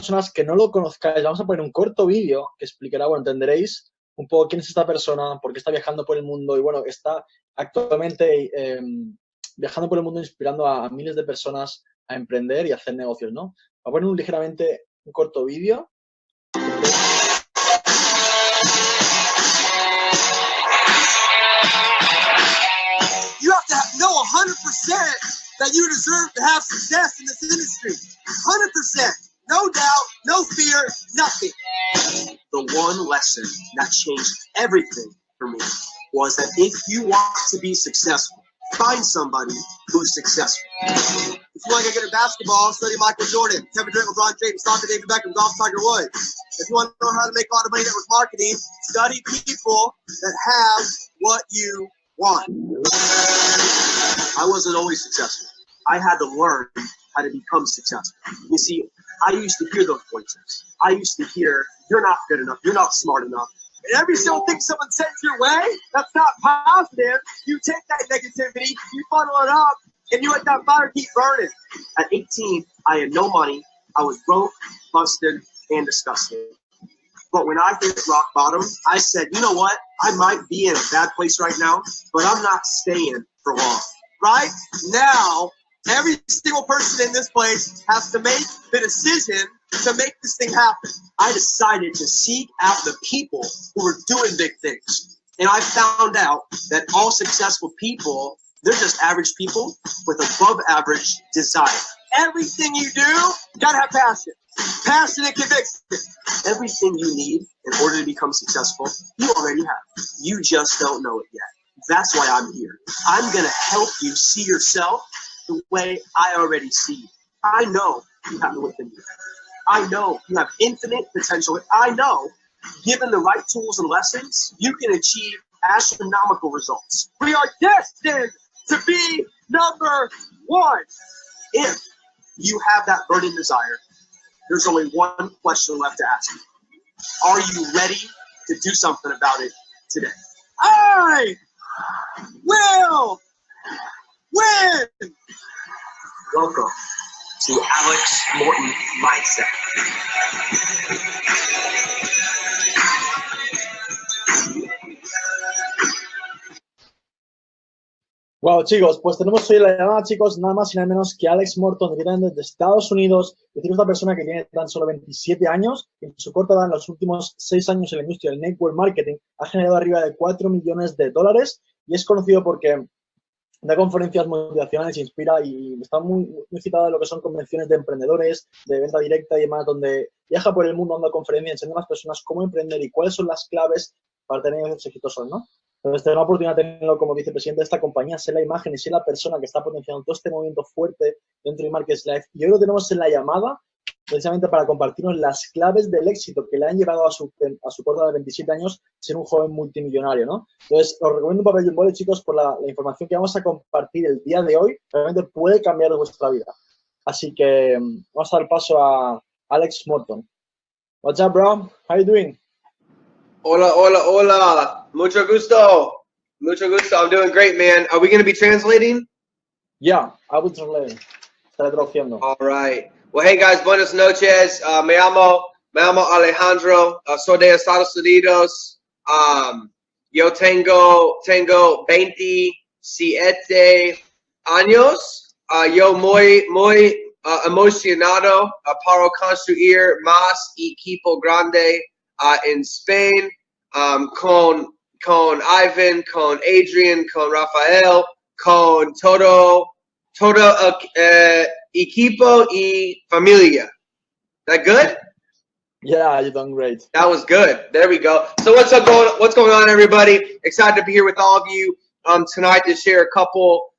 personas que no lo conozcáis, vamos a poner un corto vídeo que explicará, bueno, entenderéis un poco quién es esta persona, por qué está viajando por el mundo y, bueno, está actualmente viajando por el mundo inspirando a miles de personas a emprender y a hacer negocios, ¿no? Voy a poner ligeramente un corto vídeo. You have to know 100% that you deserve to have success in this industry. 100%. No doubt, no fear, nothing. The one lesson that changed everything for me was that if you want to be successful, find somebody who's successful. If you want to get good at basketball, study Michael Jordan, Kevin Durant, LeBron James, soccer, David Beckham, golf, Tiger Woods. If you want to know how to make a lot of money network marketing, study people that have what you want. I wasn't always successful. I had to learn how to become successful. You see, I used to hear those voices. I used to hear, you're not good enough, you're not smart enough. And every single thing someone sends your way, that's not positive. You take that negativity, you funnel it up, and you let that fire keep burning. At 18, I had no money. I was broke, busted, and disgusted. But when I hit rock bottom, I said, you know what? I might be in a bad place right now, but I'm not staying for long. Right now, every single person in this place has to make the decision to make this thing happen. I decided to seek out the people who were doing big things. And I found out that all successful people, they're just average people with above average desire. Everything you do, you gotta have passion. Passion and conviction. Everything you need in order to become successful, you already have. You just don't know it yet. That's why I'm here. I'm gonna help you see yourself the way I already see you. I know you have it within you. I know you have infinite potential. I know, given the right tools and lessons, you can achieve astronomical results. We are destined to be number one. If you have that burning desire, there's only one question left to ask you. Are you ready to do something about it today? I will win! Welcome to Alex Morton Mindset. Wow, chicos, pues tenemos hoy la llamada, chicos, nada más y nada menos que Alex Morton, directamente desde Estados Unidos. Es decir, esta persona que tiene tan solo 27 años, y en su corta edad, en los últimos 6 años en la industria del network marketing, ha generado arriba de $4 millones y es conocido porque da conferencias motivacionales, inspira y está muy citado en lo que son convenciones de emprendedores, de venta directa y demás, donde viaja por el mundo dando conferencias, enseñando a las personas cómo emprender y cuáles son las claves para tener negocios exitosos, ¿no? Entonces, tener la oportunidad de tenerlo como vicepresidente de esta compañía, ser la imagen y ser la persona que está potenciando todo este movimiento fuerte dentro de Markets Life. Y hoy lo tenemos en la llamada precisamente para compartirnos las claves del éxito que le han llevado a su corta de 27 años ser un joven multimillonario, ¿no? Entonces, os recomiendo un papel y un boli, chicos, por la información que vamos a compartir el día de hoy. Realmente puede cambiar vuestra vida. Así que vamos a dar paso a Alex Morton. What's up, bro? How you doing? Hola, hola, hola. Mucho gusto. Mucho gusto. I'm doing great, man. Are we going to be translating? Yeah, I will translate. Estaré traduciendo. All right. Well, hey, guys. Buenas noches. Me llamo Alejandro. Soy de Estados Unidos. Yo tengo 27 años. Yo muy emocionado para construir más equipo grande en Spain, con Ivan, con Adrian, con Rafael, con todo equipo y familia. That good? Yeah, you've done great. That was good. There we go. So what's going on, everybody? Excited to be here with all of you tonight to share a couple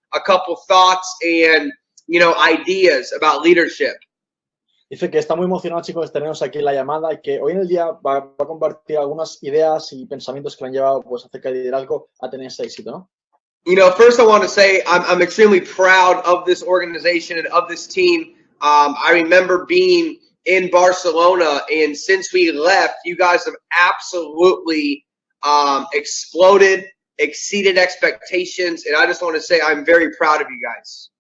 thoughts and ideas about leadership. Dice que está muy emocionado, chicos, de tenernos aquí en la llamada y que hoy en el día va a compartir algunas ideas y pensamientos que le han llevado pues, acerca de liderazgo a tener ese éxito, ¿no? First I want to say I'm extremely proud of this organization and of this team. I remember being in Barcelona, and since we left, you guys have absolutely exploded, exceeded expectations, and I just want to say I'm very proud of you guys.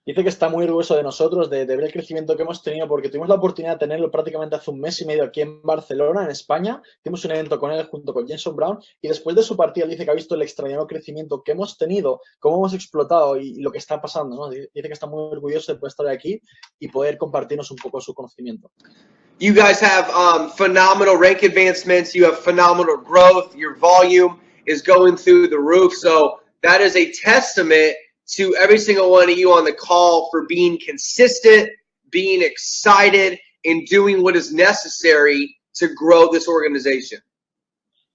Dice que está muy orgulloso de nosotros, de ver el crecimiento que hemos tenido, porque tuvimos la oportunidad de tenerlo prácticamente hace un mes y medio aquí en Barcelona, en España. Hicimos un evento con él junto con Jason Brown y después de su partida él dice que ha visto el extraordinario crecimiento que hemos tenido, cómo hemos explotado y lo que está pasando, ¿no? Dice que está muy orgulloso de poder estar aquí y poder compartirnos un poco su conocimiento. You guys have phenomenal rank advancements. You have phenomenal growth. Your volume is going through the roof. So that is a testament to every single one of you on the call for being consistent, being excited, and doing what is necessary to grow this organization.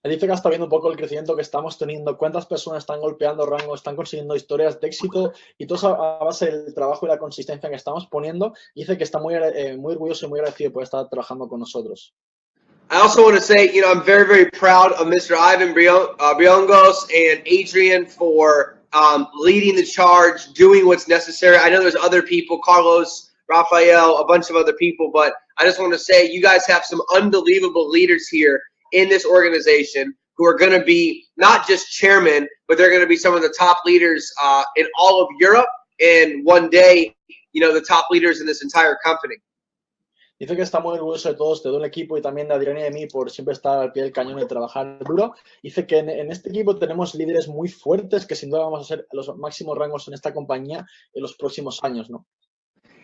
Él dice que está viendo un poco el crecimiento que estamos teniendo, cuántas personas están golpeando rango, están consiguiendo historias de éxito y todo eso a base del trabajo y la consistencia que estamos poniendo. Dice que está muy orgulloso y muy agradecido por estar trabajando con nosotros. I also want to say, I'm very, very proud of Mr. Ivan Briongos and Adrian for leading the charge, doing what's necessary. I know there's other people, Carlos, Rafael, a bunch of other people, but I just want to say you guys have some unbelievable leaders here in this organization who are going to be not just chairmen, but they're going to be some of the top leaders in all of Europe, and one day, the top leaders in this entire company. Dice que está muy orgulloso de todos, de todo el equipo y también de Adrián y de mí por siempre estar al pie del cañón y trabajar duro. Dice que en este equipo tenemos líderes muy fuertes que sin duda vamos a ser los máximos rangos en esta compañía en los próximos años, ¿no?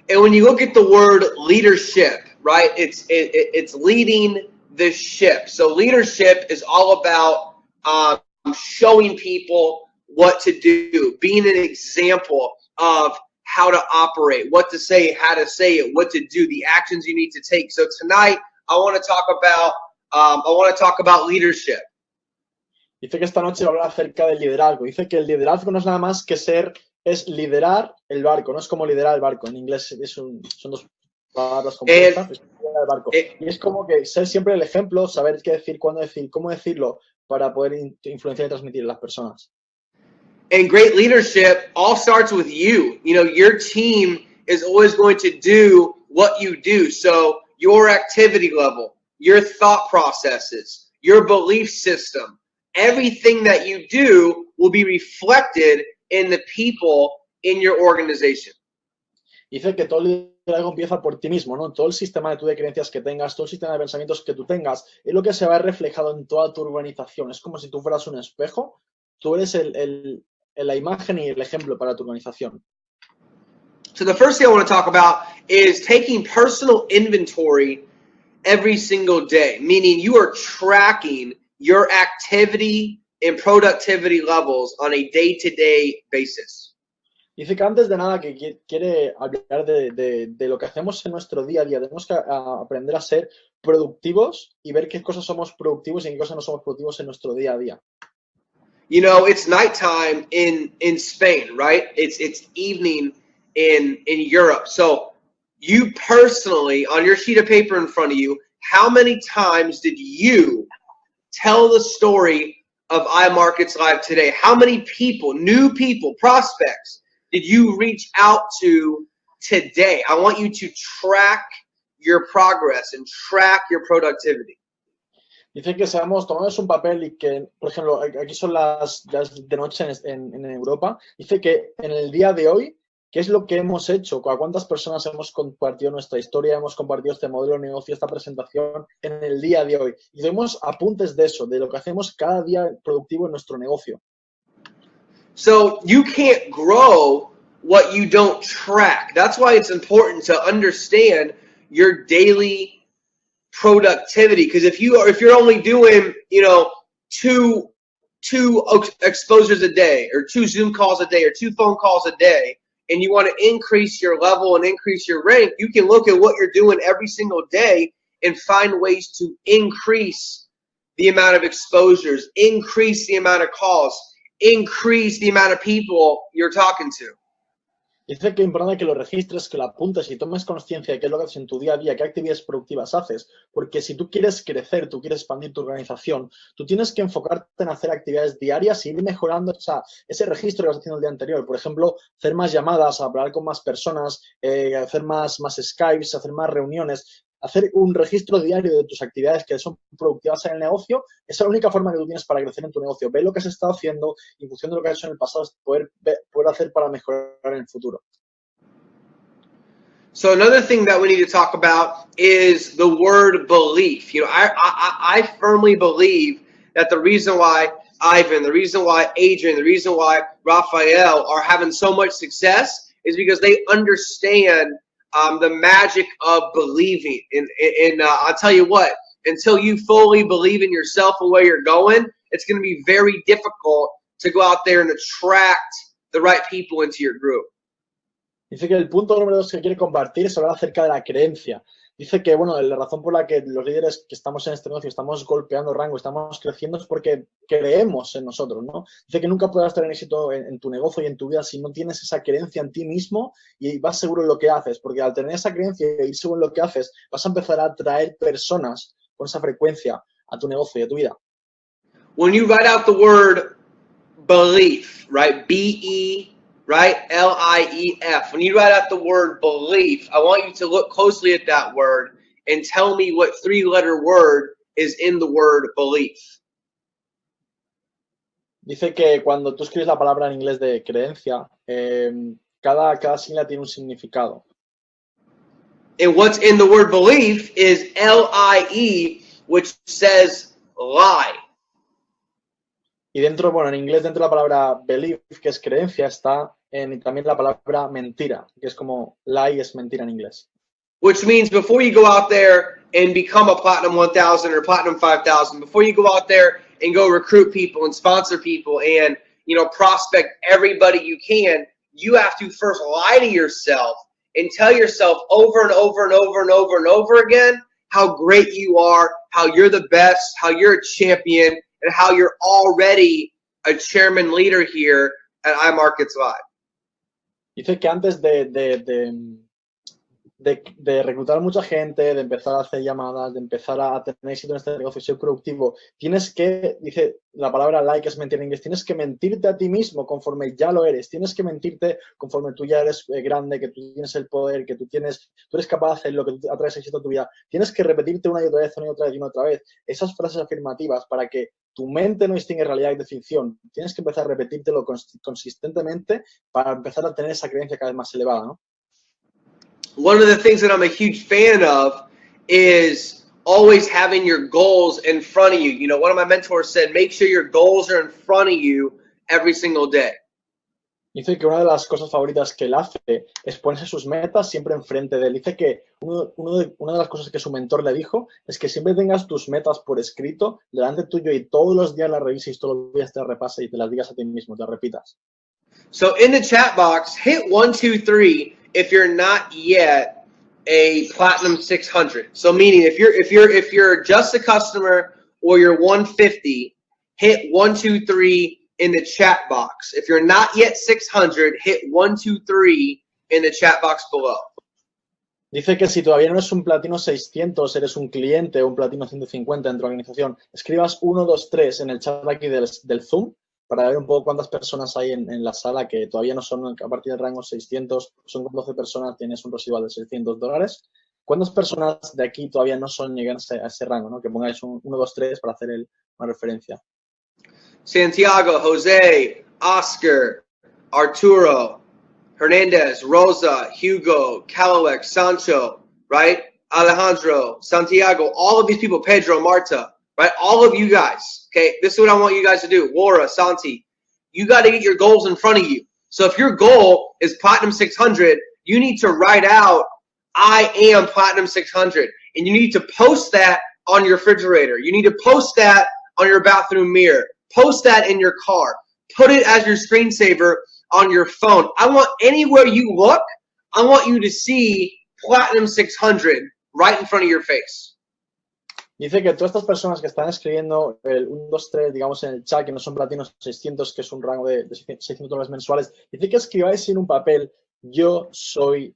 And when you look at the word leadership, right, it's leading the ship. So leadership is all about showing people what to do, being an example of how to operate, what to say, how to say it, what to do, the actions you need to take. So tonight, I want to talk about leadership. Dice que esta noche va a hablar acerca del liderazgo. Dice que el liderazgo no es nada más que es liderar el barco, no es como liderar el barco. En inglés son dos palabras compuestas, es liderar el barco. Y es como que ser siempre el ejemplo, saber qué decir, cuándo decir, cómo decirlo, para poder influenciar y transmitir a las personas. And great leadership all starts with you. Your team is always going to do what you do. So your activity level, your thought processes, your belief system, everything that you do will be reflected in the people in your organization. Dice que todo el liderazgo empieza por ti mismo, ¿no? Todo el sistema de creencias que tengas, todo el sistema de pensamientos que tú tengas, es lo que se va reflejado en toda tu organización. Es como si tú fueras un espejo, tú eres la imagen y el ejemplo para tu organización. So the first thing I want to talk about is taking personal inventory every single day, meaning you are tracking your activity and productivity levels on a day-to-day basis. Dice que antes de nada que quiere hablar de lo que hacemos en nuestro día a día. Tenemos que aprender a ser productivos y ver qué cosas somos productivos y en qué cosas no somos productivos en nuestro día a día. It's nighttime in Spain, right? It's evening in Europe. So you personally, on your sheet of paper in front of you, how many times did you tell the story of iMarkets Live today? How many people, new people, prospects, did you reach out to today? I want you to track your progress and track your productivity. Dice que tomamos un papel y que, por ejemplo, aquí son las de noche en Europa. Dice que en el día de hoy, ¿qué es lo que hemos hecho? ¿A cuántas personas hemos compartido nuestra historia? Hemos compartido este modelo de negocio, esta presentación en el día de hoy. Y vemos apuntes de eso, de lo que hacemos cada día productivo en nuestro negocio. So you can't grow what you don't track. That's why it's important to understand your daily productivity, because if you're only doing two exposures a day or 2 Zoom calls a day or 2 phone calls a day, and you want to increase your level and increase your rank, you can look at what you're doing every single day and find ways to increase the amount of exposures, increase the amount of calls, increase the amount of people you're talking to. Dice que es importante que lo registres, que lo apuntes y tomes conciencia de qué es lo que haces en tu día a día, qué actividades productivas haces. Porque si tú quieres crecer, tú quieres expandir tu organización, tú tienes que enfocarte en hacer actividades diarias y ir mejorando ese registro que vas haciendo el día anterior. Por ejemplo, hacer más llamadas, hablar con más personas, hacer más Skypes, hacer más reuniones. Hacer un registro diario de tus actividades que son productivas en el negocio, esa es la única forma que tú tienes para crecer en tu negocio. Ver lo que has estado haciendo y en función de lo que has hecho en el pasado, poder hacer para mejorar en el futuro. So another thing that we need to talk about is the word belief. You know, I firmly believe that the reason why Ivan, the reason why Adrian, the reason why Raphael are having so much success is because they understand the magic of believing. And I'll tell you what, until you fully believe in yourself and where you're going, it's going to be very difficult to go out there and attract the right people into your group. Dice que el punto número 2 que quiere compartir es hablar acerca de la creencia. Dice que, bueno, la razón por la que los líderes que estamos en este negocio estamos golpeando rango, estamos creciendo es porque creemos en nosotros, ¿no? Dice que nunca podrás tener éxito en tu negocio y en tu vida si no tienes esa creencia en ti mismo y vas seguro en lo que haces, porque al tener esa creencia y ir seguro en lo que haces, vas a empezar a atraer personas con esa frecuencia a tu negocio y a tu vida. When you write out the word belief, right? B-E, right? L-I-E-F. When you write out the word belief, I want you to look closely at that word and tell me what 3-letter word is in the word belief. Dice que cuando tú escribes la palabra en inglés de creencia, cada sigla tiene un significado. And what's in the word belief is L-I-E, which says lie. Y dentro, bueno, en inglés, dentro de la palabra belief, que es creencia, está también la palabra mentira, que es como lie es mentira en inglés. Which means before you go out there and become a Platinum 1000 or Platinum 5000, before you go out there and go recruit people and sponsor people and, you know, prospect everybody you can, you have to first lie to yourself and tell yourself over and over and over and over and over again how great you are, how you're the best, how you're a champion, and how you're already a chairman leader here at iMarkets Live. Dice que antes de reclutar mucha gente, de empezar a hacer llamadas, de empezar a tener éxito en este negocio y ser productivo, tienes que, dice la palabra like es mentir en inglés, tienes que mentirte a ti mismo conforme ya lo eres, tienes que mentirte conforme tú ya eres grande, que tú tienes el poder, que tú eres capaz de hacer lo que tú atraes éxito a tu vida. Tienes que repetirte una y otra vez, una y otra vez y una otra vez esas frases afirmativas para que tu mente no distingue realidad de ficción. Tienes que empezar a repetírtelo consistentemente para empezar a tener esa creencia cada vez más elevada, ¿no? One of the things that I'm a huge fan of is always having your goals in front of you. You know, one of my mentors said, make sure your goals are in front of you every single day. Dice que una de las cosas favoritas que él hace es ponerse sus metas siempre enfrente de él. Dice que una de las cosas que su mentor le dijo es que siempre tengas tus metas por escrito delante tuyo y todos los días las revises, todos los días te repases y te las digas a ti mismo, te repitas. So in the chat box, hit 1, 2, 3 if you're not yet a Platinum 600. So meaning if you're just a customer or you're 150, hit 1, 2, 3 in the chat box. If you're not yet 600, hit 1, 2, 3 in the chat box below. Dice que si todavía no eres un platino 600, eres un cliente o un platino 150 dentro de la organización, escribas 1, 2, 3 en el chat aquí del Zoom para ver un poco cuántas personas hay en la sala que todavía no son a partir del rango 600, son 12 personas, tienes un residual de $600. ¿Cuántas personas de aquí todavía no son llegan a ese rango, ¿no? Que pongáis 1, 2, 3 para hacer una referencia. Santiago, Jose, Oscar, Arturo, Hernandez, Rosa, Hugo, Callaway, Sancho, right? Alejandro, Santiago, all of these people, Pedro, Marta, right? All of you guys, okay? This is what I want you guys to do. Laura, Santi, you got to get your goals in front of you. So if your goal is Platinum 600, you need to write out, I am Platinum 600. And you need to post that on your refrigerator. You need to post that on your bathroom mirror. Post that in your car. Put it as your screensaver on your phone. I want anywhere you look, I want you to see Platinum 600 right in front of your face. Dice que todas estas personas que están escribiendo el 1, 2, 3, digamos, en el chat, que no son platinos 600, que es un rango de $600 mensuales, dice que escribáis en un papel, yo soy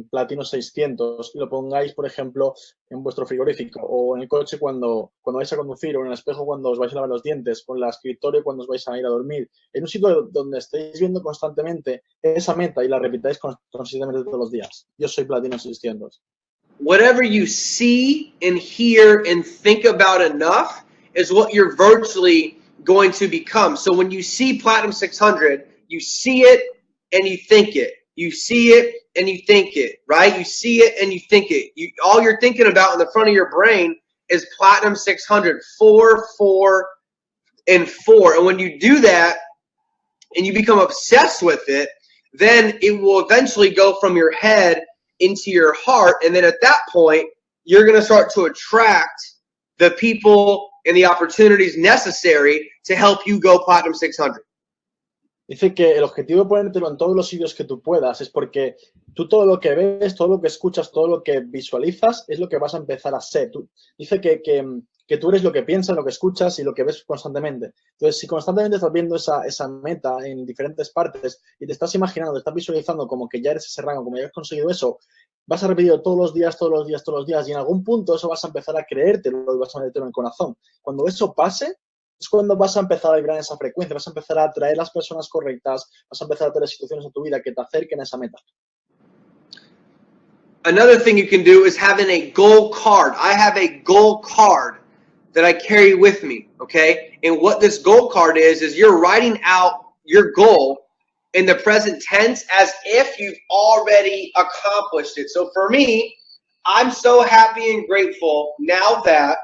platino 600, y lo pongáis, por ejemplo, en vuestro frigorífico, o en el coche cuando vais a conducir, o en el espejo cuando os vais a lavar los dientes, o en el escritorio cuando os vais a ir a dormir, en un sitio donde estéis viendo constantemente esa meta y la repitáis consistentemente todos los días. Yo soy platino 600. Whatever you see and hear and think about enough is what you're virtually going to become. So when you see Platinum 600, you see it and you think it. You see it and you think it, right? You see it and you think it. All you're thinking about in the front of your brain is Platinum 600, 4, 4, and 4. And when you do that and you become obsessed with it, then it will eventually go from your head into your heart. And then at that point, you're going to start to attract the people and the opportunities necessary to help you go Platinum 600. Dice que el objetivo de ponértelo en todos los sitios que tú puedas es porque tú todo lo que ves, todo lo que escuchas, todo lo que visualizas es lo que vas a empezar a ser. Dice que tú eres lo que piensas, lo que escuchas y lo que ves constantemente. Entonces, si constantemente estás viendo esa meta en diferentes partes y te estás imaginando, te estás visualizando como que ya eres ese rango, como ya has conseguido eso, vas a repetirlo todos los días, todos los días, todos los días y en algún punto eso vas a empezar a creértelo y vas a meterlo en el corazón. Cuando eso pase, es cuando vas a empezar a vibrar en esa frecuencia, vas a empezar a atraer las personas correctas, vas a empezar a tener situaciones en tu vida que te acerquen a esa meta. Another thing you can do is having a goal card. I have a goal card that I carry with me, okay? And what this goal card is you're writing out your goal in the present tense as if you've already accomplished it. So for me, I'm so happy and grateful now that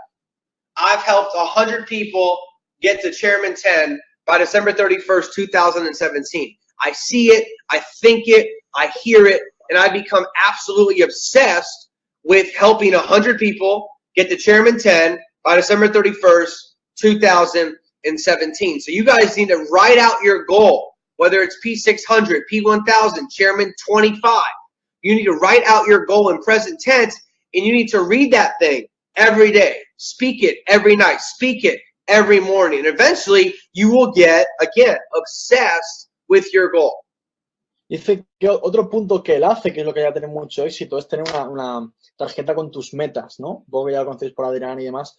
I've helped 100 people get to Chairman 10 by December 31st, 2017. I see it, I think it, I hear it, and I become absolutely obsessed with helping 100 people get to Chairman 10 by December 31st, 2017. So you guys need to write out your goal, whether it's P600, P1000, Chairman 25. You need to write out your goal in present tense, and you need to read that thing every day. Speak it every night. Speak it every morning. And eventually, you will get, again, obsessed with your goal. Dice que otro punto que él hace, que es lo que ya tiene mucho éxito, es tener una tarjeta con tus metas, ¿no? Un poco ya lo conocéis por Adrián y demás.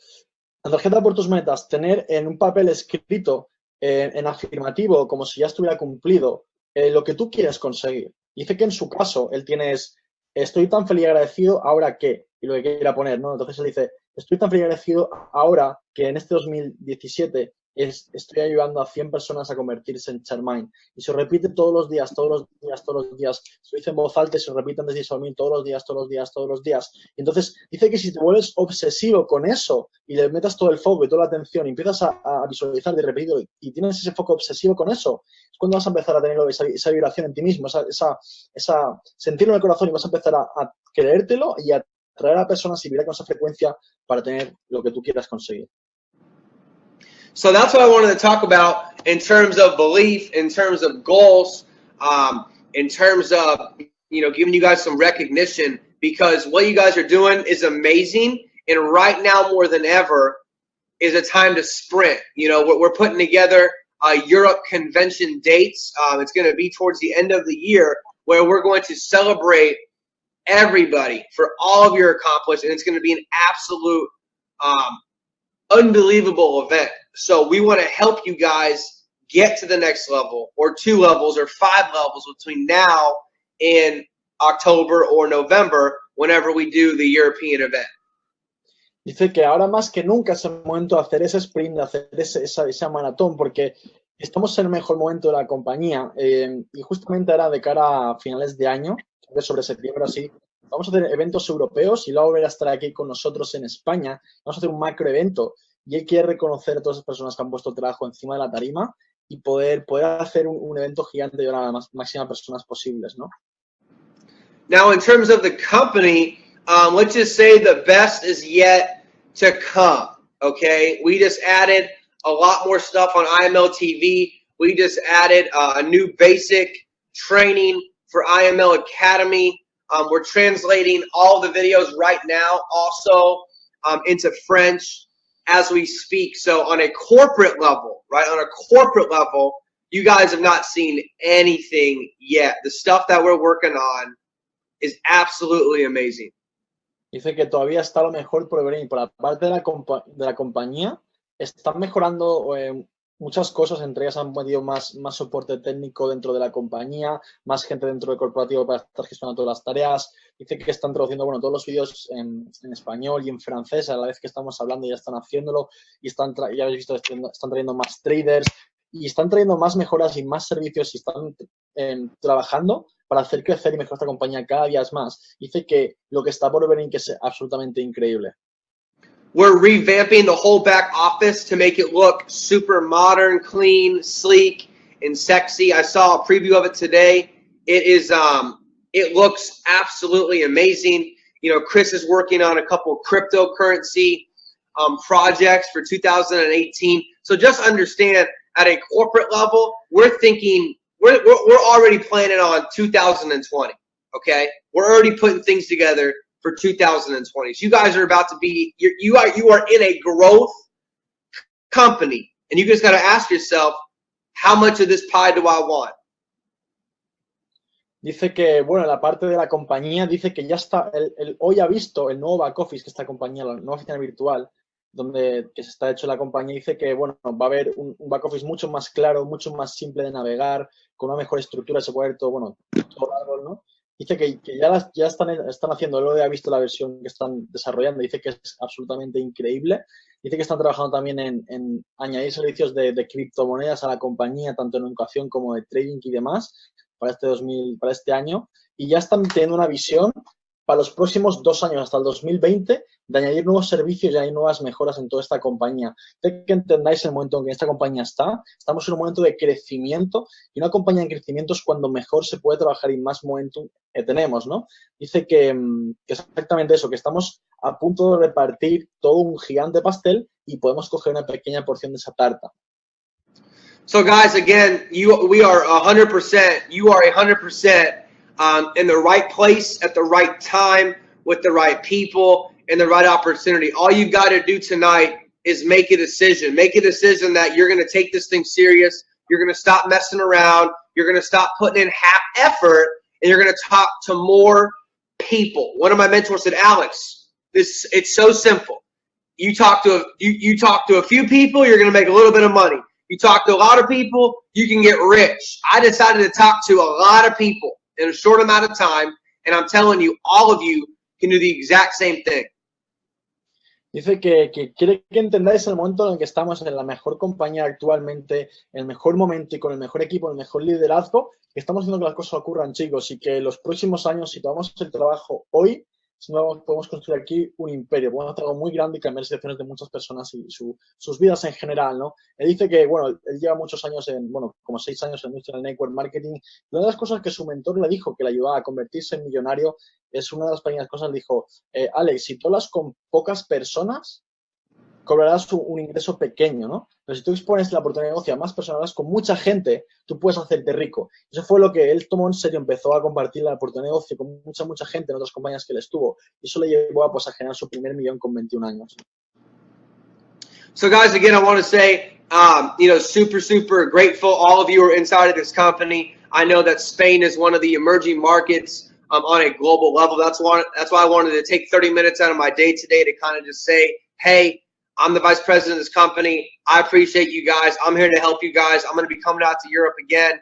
La tarjeta por tus metas, tener en un papel escrito en afirmativo, como si ya estuviera cumplido, lo que tú quieres conseguir. Dice que en su caso, él tiene estoy tan feliz y agradecido, ¿ahora qué? Y lo que quiera poner, ¿no? Entonces él dice, estoy tan feliz y agradecido ahora que en este 2017 estoy ayudando a 100 personas a convertirse en Chairman. Y se repite todos los días, todos los días, todos los días. Se lo dice en voz alta y se repite antes de irse a dormir todos los días, todos los días, todos los días. Y entonces dice que si te vuelves obsesivo con eso y le metas todo el foco y toda la atención y empiezas a visualizar de repetirlo y tienes ese foco obsesivo con eso, es cuando vas a empezar a tener esa vibración en ti mismo, esa sentirlo en el corazón y vas a empezar a creértelo y a traer a personas y vibrar con esa frecuencia para tener lo que tú quieras conseguir. So that's what I wanted to talk about in terms of belief, in terms of goals, in terms of, giving you guys some recognition, because what you guys are doing is amazing. And right now, more than ever, is a time to sprint. We're putting together Europe convention dates. It's going to be towards the end of the year where we're going to celebrate everybody for all of your accomplishments. And it's going to be an absolute unbelievable event. So we want to help you guys get to the next level, or 2 levels or 5 levels between now and October or November, whenever we do the European event. Dice que ahora más que nunca es el momento de hacer ese sprint, de hacer esa maratón, porque estamos en el mejor momento de la compañía y justamente ahora de cara a finales de año, sobre septiembre así, vamos a hacer eventos europeos y luego va a estar aquí con nosotros en España. Vamos a hacer un macro evento y él quiere reconocer a todas las personas que han puesto trabajo encima de la tarima y poder hacer un evento gigante y llevar a la máxima personas posibles, ¿no? Now, in terms of the company, let's just say the best is yet to come, okay? We just added a lot more stuff on IML TV. We just added a new basic training for IML Academy. We're translating all the videos right now also into French as we speak. So on a corporate level, right, on a corporate level, you guys have not seen anything yet. The stuff that we're working on is absolutely amazing. Dice que todavía está lo mejor por venir. Por la parte de la compañía, están mejorando muchas cosas. Entre ellas han metido más soporte técnico dentro de la compañía, más gente dentro del corporativo para estar gestionando todas las tareas. Dice que están traduciendo todos los vídeos en español y en francés. A la vez que estamos hablando ya están haciéndolo y ya habéis visto, están trayendo más traders. y están trayendo más mejoras y más servicios y están trabajando para hacer crecer y mejorar esta compañía cada día más. Dice que lo que está por venir que es absolutamente increíble. We're revamping the whole back office to make it look super modern, clean, sleek, and sexy. I saw a preview of it today. It looks absolutely amazing. You know, Chris is working on a couple cryptocurrency projects for 2018. So just understand, at a corporate level, we're thinking we're already planning on 2020. Okay, we're already putting things together for 2020. So you guys are about to be you are in a growth company, and you just got to ask yourself, how much of this pie do I want? Dice que, bueno, la parte de la compañía dice que ya está, hoy ha visto el nuevo back office que esta compañía, la nueva oficina virtual, que se está hecho la compañía, dice que, bueno, va a haber un back office mucho más claro, mucho más simple de navegar, con una mejor estructura, se puede ver todo, bueno, todo árbol, ¿no? Dice que ya están haciendo, luego ha visto la versión que están desarrollando, dice que es absolutamente increíble. Dice que están trabajando también en añadir servicios de criptomonedas a la compañía, tanto en educación como de trading y demás, para este año. Y ya están teniendo una visión para los próximos 2 años, hasta el 2020, de añadir nuevos servicios y añadir nuevas mejoras en toda esta compañía. Sé que entendáis el momento en que esta compañía estamos en un momento de crecimiento, y una compañía en crecimiento es cuando mejor se puede trabajar y más momentum tenemos, ¿no? Dice que es exactamente eso, que estamos a punto de repartir todo un gigante pastel y podemos coger una pequeña porción de esa tarta. So guys, again, we are 100%, you are 100% in the right place at the right time with the right people and the right opportunity. All you got to do tonight is make a decision. Make a decision that you're going to take this thing serious. You're going to stop messing around. You're going to stop putting in half effort, and you're going to talk to more people. One of my mentors said, Alex, it's so simple. You talk to a few people, you're going to make a little bit of money. You talk to a lot of people, you can get rich. I decided to talk to a lot of people in a short amount of time, and I'm telling you, all of you can do the exact same thing. Dice que quiere que entendáis el momento en el que estamos en la mejor compañía actualmente, en el mejor momento y con el mejor equipo, el mejor liderazgo, que estamos haciendo que las cosas ocurran, chicos, y que los próximos años, si tomamos el trabajo hoy, si no, podemos construir aquí un imperio, podemos hacer algo muy grande y cambiar las situaciones de muchas personas y sus vidas en general, ¿no? Él dice que, bueno, él lleva muchos años como 6 años en el network marketing. Y una de las cosas que su mentor le dijo que le ayudaba a convertirse en millonario es una de las pequeñas cosas. Le dijo, Alex, si tú hablas con pocas personas, cobrarás un ingreso pequeño, ¿no? Pero si tú expones la oportunidad de negocio a más personas, con mucha gente, tú puedes hacerte rico. Eso fue lo que él tomó en serio, empezó a compartir la oportunidad de negocio con mucha gente en otras compañías que él estuvo. Y eso le llevó a generar su primer millón con 21 años. So guys, again, I want to say, super grateful. All of you are inside of this company. I know that Spain is one of the emerging markets on a global level. That's why I wanted to take 30 minutes out of my day today to kind of just say, hey, I'm the vice president of this company. I appreciate you guys. I'm here to help you guys. I'm going to be coming out to Europe again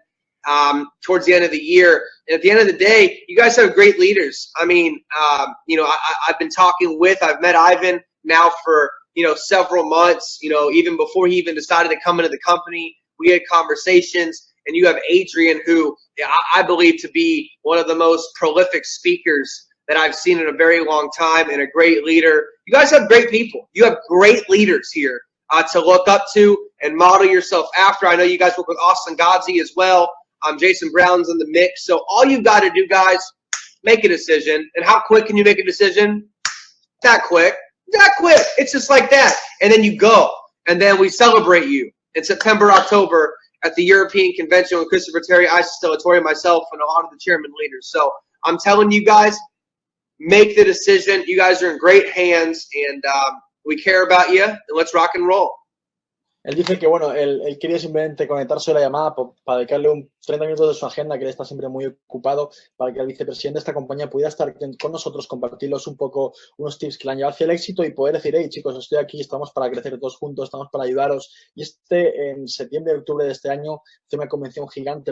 towards the end of the year. And at the end of the day, you guys have great leaders. I mean, I've been I've met Ivan now for, several months, even before he even decided to come into the company. We had conversations, and you have Adrian, who I believe to be one of the most prolific speakers that I've seen in a very long time, and a great leader. You guys have great people. You have great leaders here to look up to and model yourself after. I know you guys work with Austin Godsey as well. Jason Brown's in the mix. So all you've got to do, guys, make a decision. And how quick can you make a decision? That quick. It's just like that. And then you go. And then we celebrate you in September, October at the European Convention with Christopher Terry, Isis Delatorre, myself, and a lot of the chairman leaders. So I'm telling you guys, make the decision. You guys are in great hands, and we care about you, and let's rock and roll. Él dice que, bueno, él quería simplemente conectarse a la llamada para dedicarle 30 minutos de su agenda, que él está siempre muy ocupado, para que el vicepresidente de esta compañía pudiera estar con nosotros, compartirlos un poco unos tips que le han llevado hacia el éxito y poder decir, hey, chicos, estoy aquí, estamos para crecer todos juntos, estamos para ayudaros. Y en septiembre, octubre de este año, hace una convención gigante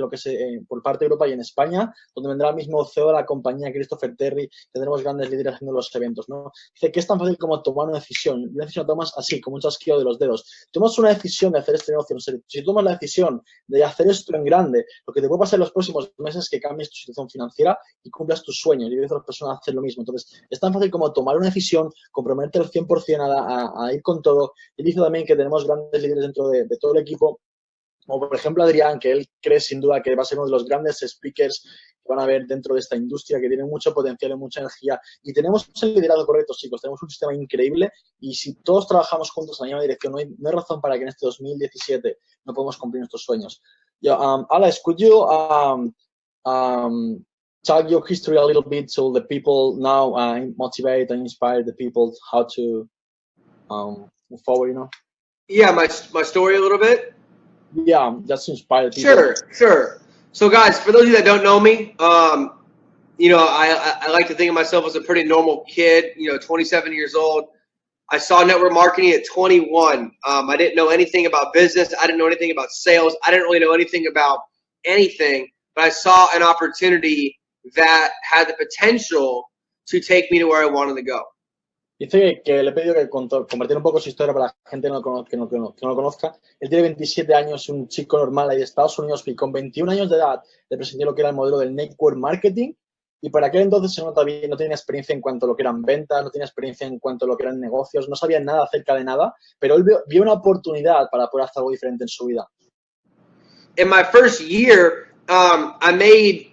por parte de Europa y en España, donde vendrá el mismo CEO de la compañía, Christopher Terry, tendremos grandes líderes haciendo los eventos, ¿no? Dice que es tan fácil como tomar una decisión la tomas así, como un chasquido de los dedos. Tomas una decisión decisión de hacer este negocio en serio, si tú tomas la decisión de hacer esto en grande, lo que te puede pasar en los próximos meses es que cambies tu situación financiera y cumplas tus sueños. Y a veces las personas hacen lo mismo. Entonces, es tan fácil como tomar una decisión, comprometerte al 100% a ir con todo. Y dice también que tenemos grandes líderes dentro de todo el equipo, como por ejemplo Adrián, que él cree sin duda que va a ser uno de los grandes speakers que van a haber dentro de esta industria, que tiene mucho potencial y mucha energía. Y tenemos el liderazgo correcto, chicos. Tenemos un sistema increíble y si todos trabajamos juntos en la misma dirección, no hay razón para que en este 2017 no podamos cumplir nuestros sueños. Alex, could you tell your history a little bit so the people now motivate and inspire the people how to move forward, you know? Yeah, my story a little bit. Yeah, just inspire people. Sure. So guys, for those of you that don't know me, you know, I like to think of myself as a pretty normal kid, you know, 27 years old. I saw network marketing at 21. I didn't know anything about business. I didn't know anything about sales. I didn't really know anything about anything, but I saw an opportunity that had the potential to take me to where I wanted to go. Dice que le he pedido que compartiera un poco su historia para la gente que no lo conozca. Él tiene 27 años, un chico normal ahí de Estados Unidos, y con 21 años de edad le presenté lo que era el modelo del network marketing. Y para aquel entonces no tenía experiencia en cuanto a lo que eran ventas, no tenía experiencia en cuanto a lo que eran negocios, no sabía nada acerca de nada, pero él vio una oportunidad para poder hacer algo diferente en su vida. In my first year, I made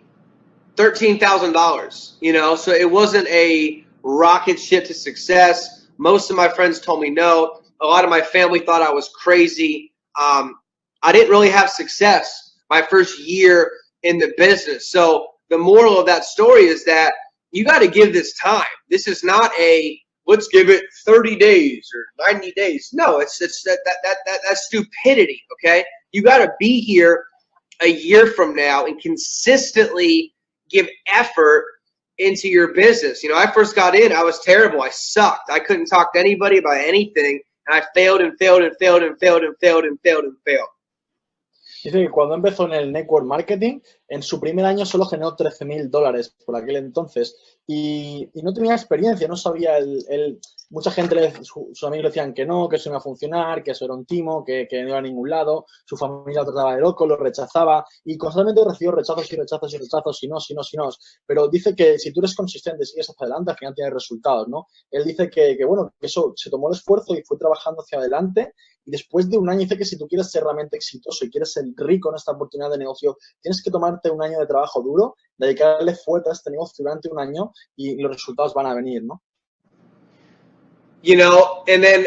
$13,000, you know, so it wasn't a rocket ship to success. Most of my friends told me no. A lot of my family thought I was crazy. I didn't really have success my first year in the business. So the moral of that story is that you got to give this time. This is not a let's give it 30 days or 90 days. No, it's that's stupidity. Okay, you got to be here a year from now and consistently give effort into your business. You know, I first got in, I was terrible. I sucked. I couldn't talk to anybody about anything, and I failed and failed and failed and failed and failed and failed and failed. Dice que cuando empezó en el network marketing, en su primer año solo generó $13,000 por aquel entonces y no tenía experiencia, no sabía mucha gente, sus amigos le decían que no, que eso no iba a funcionar, que eso era un timo, que no iba a ningún lado, su familia lo trataba de loco, lo rechazaba y constantemente recibió rechazos y rechazos y rechazos y no. Pero dice que si tú eres consistente y sigues hacia adelante, al final tienes resultados, ¿no? Él dice que bueno, que eso se tomó el esfuerzo y fue trabajando hacia adelante. Y después de un año dice que si tú quieres ser realmente exitoso y quieres ser rico en esta oportunidad de negocio, tienes que tomarte un año de trabajo duro, dedicarle fuerte a este negocio durante un año y los resultados van a venir, ¿no? You know, and then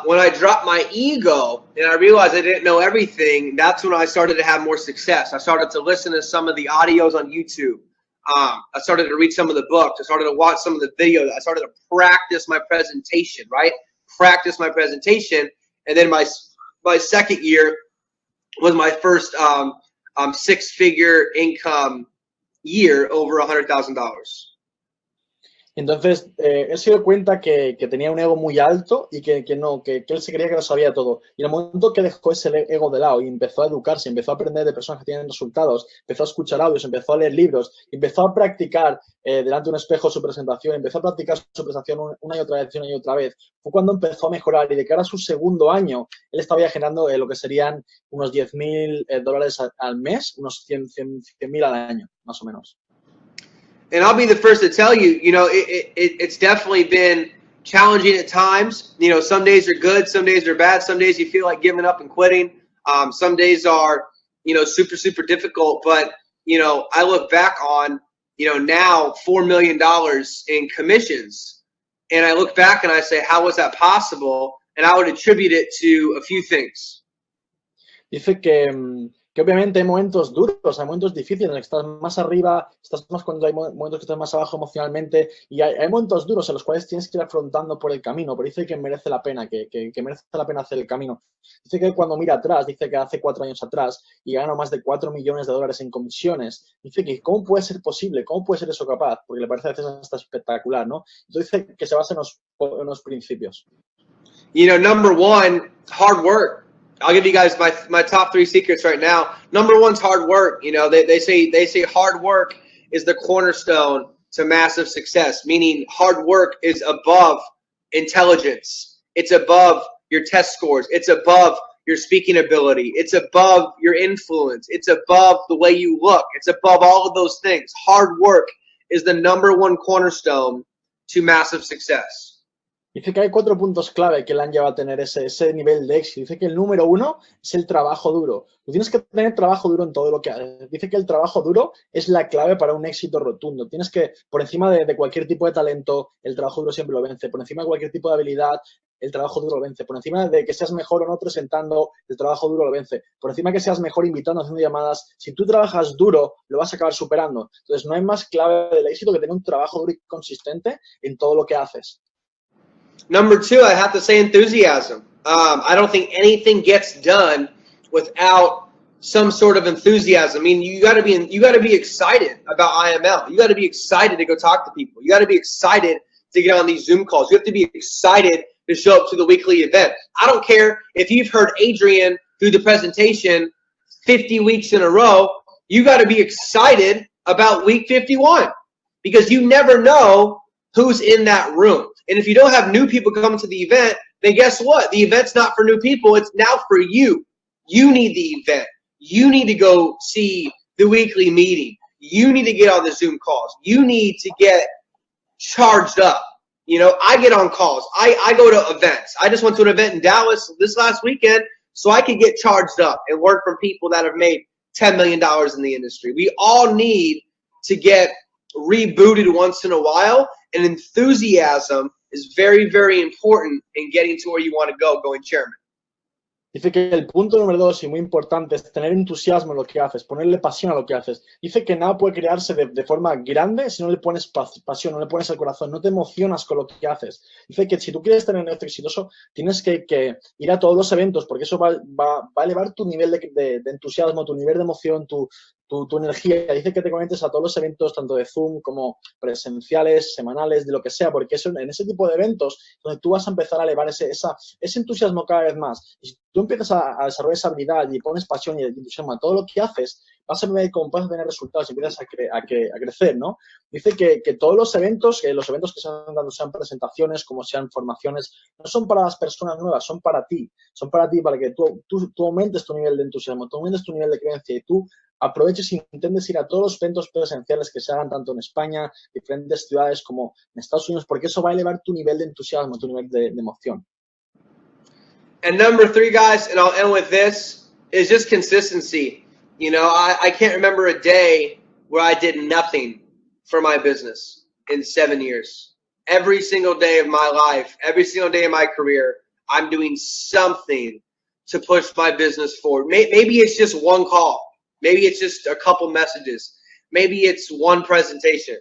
when I dropped my ego and I realized I didn't know everything, that's when I started to have more success. I started to listen to some of the audios on YouTube. I started to read some of the books. I started to watch some of the videos. I started to practice my presentation, right? Practice my presentation. And then my second year was my first six-figure income year over $100,000. Entonces, él se dio cuenta que tenía un ego muy alto y que él se creía que lo sabía todo. Y en el momento que dejó ese ego de lado y empezó a educarse, empezó a aprender de personas que tienen resultados, empezó a escuchar audios, empezó a leer libros, empezó a practicar delante de un espejo su presentación, empezó a practicar su presentación una y otra vez, fue cuando empezó a mejorar y de cara a su segundo año, él estaba ya generando lo que serían unos $10,000 al mes, unos 100,000 al año, más o menos. And I'll be the first to tell you, you know, it's definitely been challenging at times. You know, some days are good, some days are bad. Some days you feel like giving up and quitting. Some days are, you know, super, super difficult. But, you know, I look back on, you know, now $4 million in commissions. And I look back and I say, how was that possible? And I would attribute it to a few things. Dice que obviamente hay momentos duros, hay momentos difíciles en los que estás más arriba, estás más cuando hay momentos que estás más abajo emocionalmente y hay momentos duros en los cuales tienes que ir afrontando por el camino, pero dice que merece la pena, que merece la pena hacer el camino. Dice que cuando mira atrás, dice que hace 4 años atrás y ganó más de $4 millones en comisiones, dice que ¿cómo puede ser posible? ¿Cómo puede ser eso capaz? Porque le parece a veces hasta espectacular, ¿no? Entonces dice que se basa en los principios. You know, number one, hard work. I'll give you guys my top 3 secrets right now. Number 1's hard work. You know, they say hard work is the cornerstone to massive success, meaning hard work is above intelligence. It's above your test scores. It's above your speaking ability. It's above your influence. It's above the way you look. It's above all of those things. Hard work is the #1 cornerstone to massive success. Dice que hay 4 puntos clave que le han llevado a tener ese nivel de éxito. Dice que el número 1 es el trabajo duro. Tú tienes que tener trabajo duro en todo lo que haces. Dice que el trabajo duro es la clave para un éxito rotundo. Tienes que, por encima de cualquier tipo de talento, el trabajo duro siempre lo vence. Por encima de cualquier tipo de habilidad, el trabajo duro lo vence. Por encima de que seas mejor o no presentando, el trabajo duro lo vence. Por encima de que seas mejor invitando, haciendo llamadas, si tú trabajas duro, lo vas a acabar superando. Entonces, no hay más clave del éxito que tener un trabajo duro y consistente en todo lo que haces. Number 2, I have to say enthusiasm. I don't think anything gets done without some sort of enthusiasm. I mean, you got to be excited about IML. You got to be excited to go talk to people. You got to be excited to get on these Zoom calls. You have to be excited to show up to the weekly event. I don't care if you've heard Adrian do the presentation 50 weeks in a row. You got to be excited about week 51 because you never know who's in that room. And if you don't have new people coming to the event, then guess what? The event's not for new people. It's now for you. You need the event. You need to go see the weekly meeting. You need to get on the Zoom calls. You need to get charged up. You know, I get on calls. I go to events. I just went to an event in Dallas this last weekend so I could get charged up and learn from people that have made $10 million in the industry. We all need to get rebooted once in a while, and enthusiasm is very, very important in getting to where you want to go going chairman. Dice que el punto número 2 y muy importante es tener entusiasmo en lo que haces, ponerle pasión a lo que haces. Dice que nada puede crearse de forma grande si no le pones pasión, no le pones el corazón, no te emocionas con lo que haces. Dice que si tú quieres tener un negocio exitoso, tienes que ir a todos los eventos porque eso va a elevar tu nivel de entusiasmo, tu nivel de emoción, tu energía. Dice que te conectes a todos los eventos, tanto de Zoom como presenciales, semanales, de lo que sea, porque eso, en ese tipo de eventos donde tú vas a empezar a elevar ese entusiasmo cada vez más. Y si tú empiezas a desarrollar esa habilidad y pones pasión y entusiasmo a todo lo que haces, vas a ver cómo vas a tener resultados y empiezas a crecer, ¿no? Dice que todos los eventos que se han dado, sean presentaciones, como sean formaciones, no son para las personas nuevas, son para ti. Son para ti, para que tú aumentes tu nivel de entusiasmo, tú aumentes tu nivel de creencia y tú aproveches e intentes ir a todos los eventos presenciales que se hagan tanto en España, diferentes ciudades como en Estados Unidos, porque eso va a elevar tu nivel de entusiasmo, tu nivel de emoción. And number 3, guys, and I'll end with this, is just consistency. You know, I can't remember a day where I did nothing for my business in 7 years. Every single day of my life, every single day of my career, I'm doing something to push my business forward. Maybe it's just one call. Maybe it's just a couple messages. Maybe it's one presentation.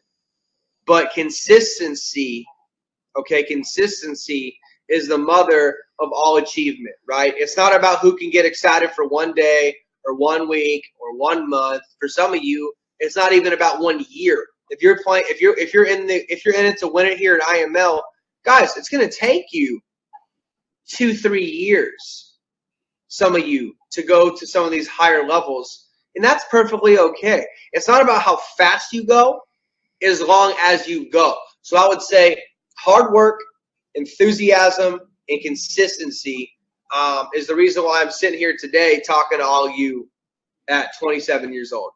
But consistency, okay, consistency is the mother of all achievement, right? It's not about who can get excited for one day or 1 week or 1 month. For some of you, it's not even about 1 year. If you're in it to win it here at IML, guys, it's going to take you 2-3 years, some of you, to go to some of these higher levels. And that's perfectly okay. It's not about how fast you go, as long as you go. So I would say hard work, enthusiasm, and consistency is the reason why I'm sitting here today talking to all of you at 27 years old.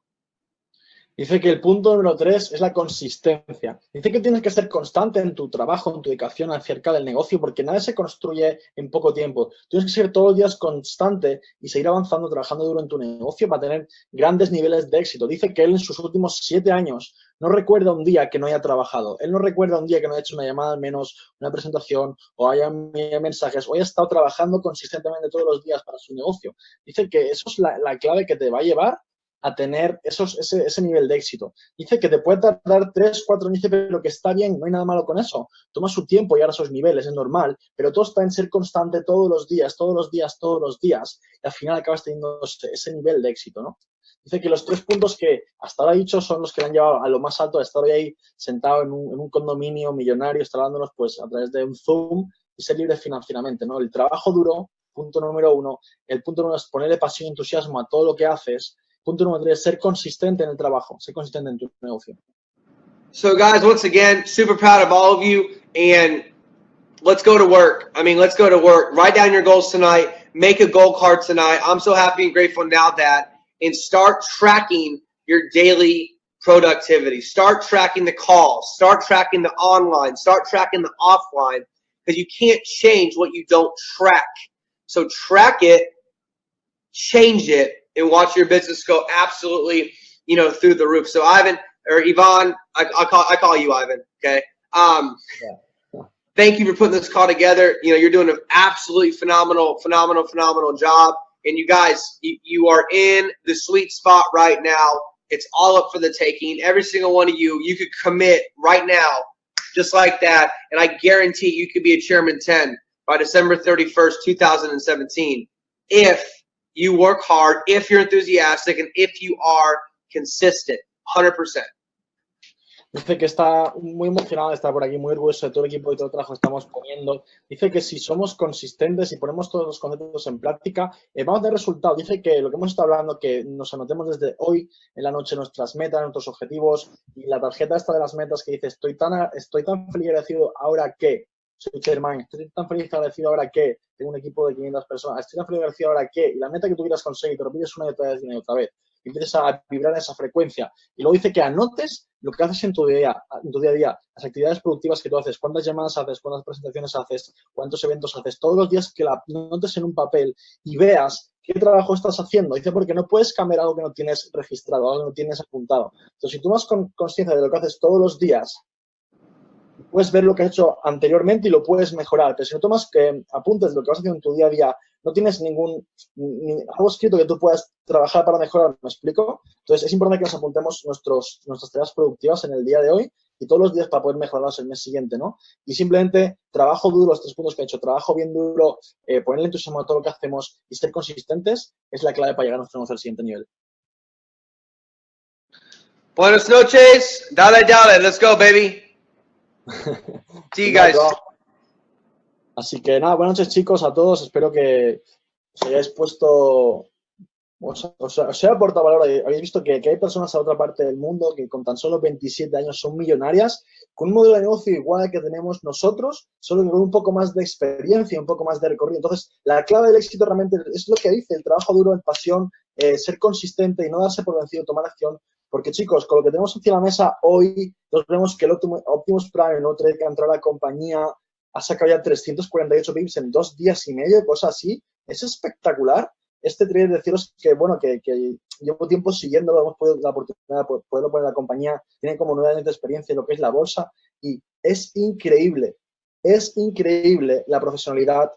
Dice que el punto número 3 es la consistencia. Dice que tienes que ser constante en tu trabajo, en tu dedicación acerca del negocio, porque nada se construye en poco tiempo. Tienes que ser todos los días constante y seguir avanzando, trabajando duro en tu negocio para tener grandes niveles de éxito. Dice que él en sus últimos 7 años no recuerda un día que no haya trabajado. Él no recuerda un día que no haya hecho una llamada, al menos una presentación, o haya mensajes, o haya estado trabajando consistentemente todos los días para su negocio. Dice que eso es la clave que te va a llevar a tener ese nivel de éxito. Dice que te puede tardar 3-4 años, pero que está bien, no hay nada malo con eso. Toma su tiempo llegar a esos niveles, es normal, pero todo está en ser constante todos los días, y al final acabas teniendo ese nivel de éxito, ¿no? Dice que los 3 puntos que hasta ahora ha dicho son los que le han llevado a lo más alto, de estar hoy ahí sentado en un condominio millonario, estar hablándonos pues a través de un Zoom y ser libre financieramente, ¿no? El trabajo duro, punto número 1. El punto número 2 es ponerle pasión y entusiasmo a todo lo que haces. Punto número 3, ser consistente en el trabajo, ser consistente en tu negocio. So guys, once again, super proud of all of you. And let's go to work. I mean, let's go to work. Write down your goals tonight. Make a goal card tonight. I'm so happy and grateful now that, and start tracking your daily productivity. Start tracking the calls. Start tracking the online. Start tracking the offline, because you can't change what you don't track. So track it, change it, and watch your business go absolutely, through the roof. So Ivan or Yvonne, I call you Ivan. Okay. Thank you for putting this call together. You're doing an absolutely phenomenal job. And you guys, you are in the sweet spot right now. It's all up for the taking. Every single one of you could commit right now, just like that. And I guarantee you could be a Chairman 10 by December 31st, 2017. If you work hard, if you're enthusiastic, and if you are consistent, 100%. Dice que está muy emocionado de estar por aquí, muy orgulloso de todo el equipo y todo el trabajo que estamos poniendo. Dice que si somos consistentes y ponemos todos los conceptos en práctica, vamos a tener resultados. Dice que lo que hemos estado hablando, que nos anotemos desde hoy en la noche nuestras metas, nuestros objetivos, y la tarjeta esta de las metas que dice, estoy tan feliz y agradecido ahora que soy chairman, estoy tan feliz y agradecido ahora que tengo un equipo de 500 personas, estoy tan feliz y agradecido ahora que, y la meta que tú quieras conseguir, te lo pides una y otra vez, y empiezas a vibrar en esa frecuencia. Y luego dice que anotes lo que haces en tu día a día, las actividades productivas que tú haces, cuántas llamadas haces, cuántas presentaciones haces, cuántos eventos haces, todos los días que la anotes en un papel y veas qué trabajo estás haciendo. Dice, porque no puedes cambiar algo que no tienes registrado, algo que no tienes apuntado. Entonces, si tú vas con conciencia de lo que haces todos los días, puedes ver lo que has hecho anteriormente y lo puedes mejorar. Pero si no tomas apuntes de lo que vas haciendo en tu día a día, no tienes algo escrito que tú puedas trabajar para mejorar, ¿me explico? Entonces, es importante que nos apuntemos nuestras tareas productivas en el día de hoy y todos los días para poder mejorarlas el mes siguiente, ¿no? Y simplemente trabajo duro, los 3 puntos que he hecho, trabajo bien duro, ponerle entusiasmo a todo lo que hacemos y ser consistentes es la clave para llegar a nuestro negocio al siguiente nivel. Buenas noches. Dale. Let's go, baby. See you guys. Así que nada, buenas noches, chicos, a todos. Espero que os hayáis puesto, os haya aportado valor. Habéis visto que hay personas a otra parte del mundo que con tan solo 27 años son millonarias, con un modelo de negocio igual al que tenemos nosotros, solo con un poco más de experiencia, un poco más de recorrido. Entonces, la clave del éxito realmente es lo que dice, el trabajo duro, el pasión, ser consistente y no darse por vencido, tomar acción. Porque, chicos, con lo que tenemos encima de la mesa hoy, nos vemos que el Optimus Prime, ¿no? Que ha entrado a la compañía, ha sacado ya 348 pips en 2 días y medio, cosas así. Es espectacular. Este trade, deciros que, bueno, que llevo tiempo siguiéndolo, hemos podido la oportunidad de poderlo poner en la compañía, tiene como 9 años de experiencia en lo que es la bolsa y es increíble la profesionalidad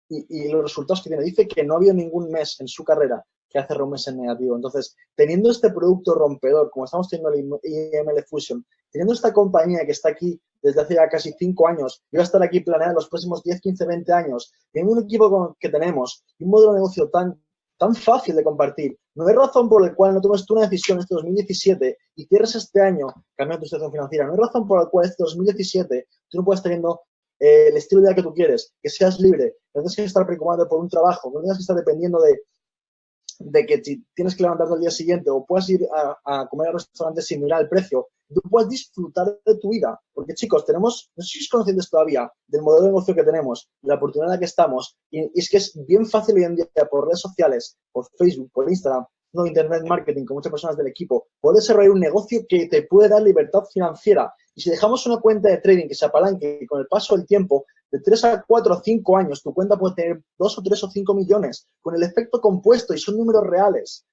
y los resultados que tiene. Dice que no había ningún mes en su carrera que hace un mes en negativo. Entonces, teniendo este producto rompedor, como estamos teniendo el IML Fusion, teniendo esta compañía que está aquí desde hace ya casi 5 años, y va a estar aquí planeada en los próximos 10, 15, 20 años, teniendo un equipo que tenemos y un modelo de negocio tan fácil de compartir, no hay razón por la cual no tomes tú una decisión este 2017 y cierres este año cambiando tu situación financiera. No hay razón por la cual este 2017 tú no puedas teniendo el estilo de vida que tú quieres, que seas libre, no tienes que estar preocupado por un trabajo, no tienes que estar dependiendo de que si tienes que levantarte al día siguiente o puedes ir a comer al restaurante sin mirar el precio, tú puedes disfrutar de tu vida. Porque, chicos, no sé si sois conscientes todavía del modelo de negocio que tenemos, de la oportunidad en la que estamos, y es que es bien fácil hoy en día por redes sociales, por Facebook, por Instagram, no Internet Marketing, con muchas personas del equipo, poder desarrollar un negocio que te puede dar libertad financiera. Y si dejamos una cuenta de trading que se apalanque y con el paso del tiempo, de 3 a 4 o 5 años, tu cuenta puede tener 2 o 3 o 5 millones con el efecto compuesto y son números reales.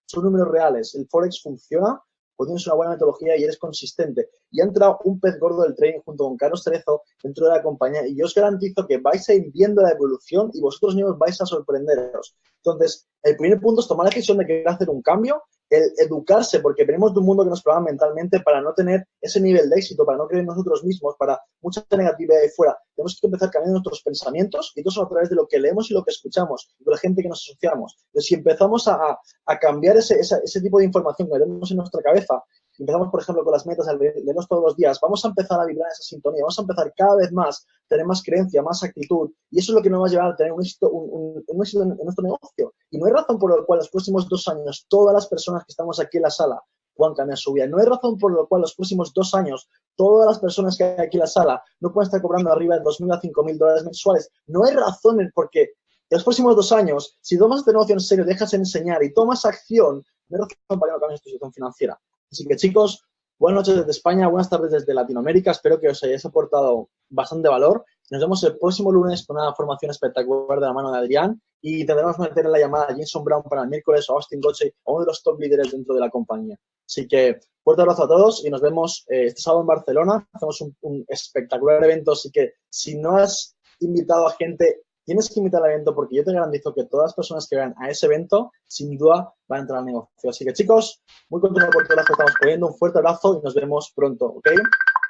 El Forex funciona cuando tienes una buena metodología y eres consistente. Y ha entrado un pez gordo del trading junto con Carlos Cerezo dentro de la compañía y yo os garantizo que vais a ir viendo la evolución y vosotros mismos vais a sorprenderos. Entonces, el primer punto es tomar la decisión de querer hacer un cambio, el educarse, porque venimos de un mundo que nos programa mentalmente para no tener ese nivel de éxito, para no creer en nosotros mismos, para mucha negatividad ahí fuera. Tenemos que empezar cambiando nuestros pensamientos y todo eso a través de lo que leemos y lo que escuchamos, y de la gente que nos asociamos. Entonces, si empezamos a cambiar ese tipo de información que tenemos en nuestra cabeza, empezamos, por ejemplo, con las metas, leemos todos los días, vamos a empezar a vibrar esa sintonía, vamos a empezar cada vez más, tener más creencia, más actitud, y eso es lo que nos va a llevar a tener un éxito en nuestro negocio. Y no hay razón por la cual los próximos 2 años, todas las personas que estamos aquí en la sala, puedan cambiar su vida. No hay razón por la cual los próximos 2 años todas las personas que hay aquí en la sala no pueden estar cobrando arriba de 2.000 a 5.000 dólares mensuales. No hay razón porque en los próximos 2 años, si tomas este negocio en serio, dejas de enseñar y tomas acción, no hay razón para que no cambies tu situación financiera. Así que, chicos, buenas noches desde España, buenas tardes desde Latinoamérica. Espero que os hayáis aportado bastante valor. Nos vemos el próximo lunes con una formación espectacular de la mano de Adrián y tendremos que meter en la llamada a Jason Brown para el miércoles o a Austin Gotche, a uno de los top líderes dentro de la compañía. Así que fuerte abrazo a todos y nos vemos este sábado en Barcelona. Hacemos un espectacular evento, así que si no has invitado a gente, tienes que invitar al evento porque yo te garantizo que todas las personas que vayan a ese evento, sin duda, van a entrar al negocio. Así que, chicos, muy contento por todo lo que estamos poniendo. Un fuerte abrazo y nos vemos pronto, ¿ok?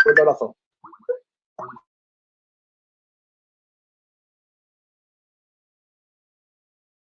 Fuerte abrazo.